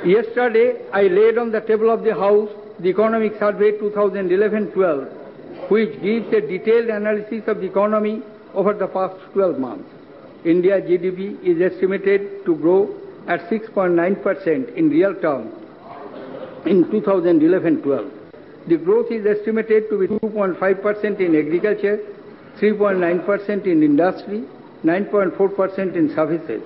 Yesterday, I laid on the table of the House the Economic Survey 2011-12, which gives a detailed analysis of the economy over the past 12 months. India's GDP is estimated to grow at 6.9% in real terms in 2011-12. The growth is estimated to be 2.5% in agriculture, 3.9% in industry, 9.4% in services.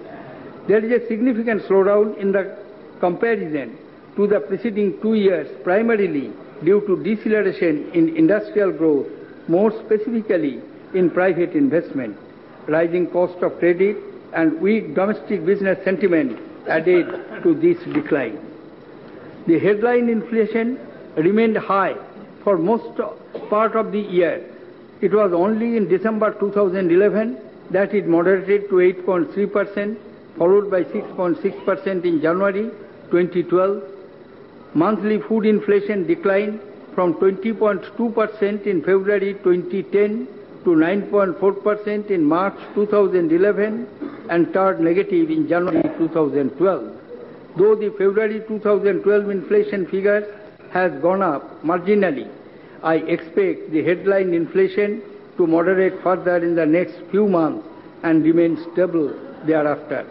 There is a significant slowdown in the comparison to the preceding 2 years, primarily due to deceleration in industrial growth, more specifically in private investment. Rising cost of credit and weak domestic business sentiment added to this decline. The headline inflation remained high for most part of the year. It was only in December 2011 that it moderated to 8.3%, followed by 6.6% in January 2012. Monthly food inflation declined from 20.2% in February 2010 to 9.4% in March 2011 and turned negative in January 2012. Though the February 2012 inflation figures has gone up marginally, I expect the headline inflation to moderate further in the next few months and remain stable thereafter.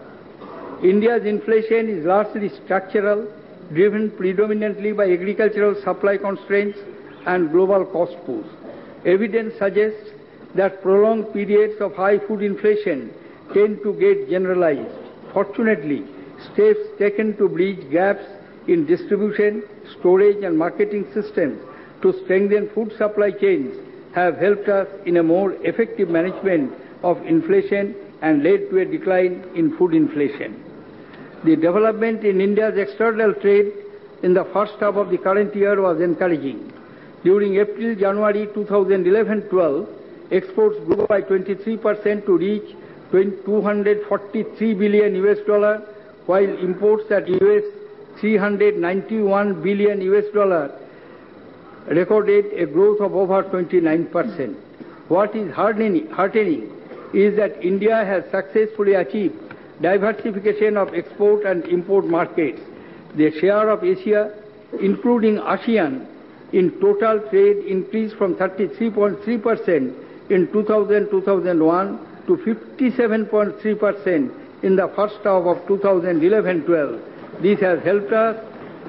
India's inflation is largely structural, driven predominantly by agricultural supply constraints and global cost push. Evidence suggests that prolonged periods of high food inflation tend to get generalized. Fortunately, steps taken to bridge gaps in distribution, storage and marketing systems to strengthen food supply chains have helped us in a more effective management of inflation and led to a decline in food inflation. The development in India's external trade in the first half of the current year was encouraging. During April-January 2011-12, exports grew by 23% to reach $243 billion, while imports at $391 billion recorded a growth of over 29%. What is heartening is that India has successfully achieved diversification of export and import markets. The share of Asia, including ASEAN, in total trade increased from 33.3% in 2000-2001 to 57.3% in the first half of 2011-12. This has helped us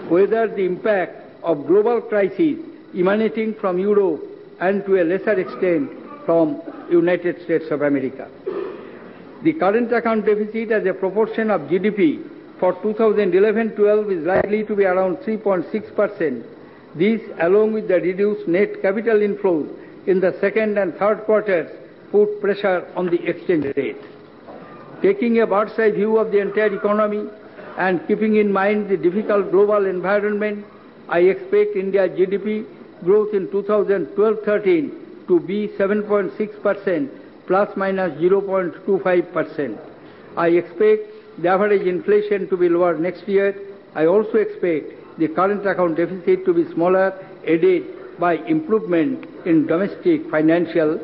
weather the impact of global crises emanating from Europe and to a lesser extent from United States of America. The current account deficit as a proportion of GDP for 2011-12 is likely to be around 3.6%. This, along with the reduced net capital inflows in the second and third quarters, put pressure on the exchange rate. Taking a bird's-eye view of the entire economy and keeping in mind the difficult global environment, I expect India's GDP growth in 2012-13 to be 7.6%, plus minus 0.25%. I expect the average inflation to be lower next year. I also expect the current account deficit to be smaller, aided by improvement in domestic financial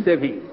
savings.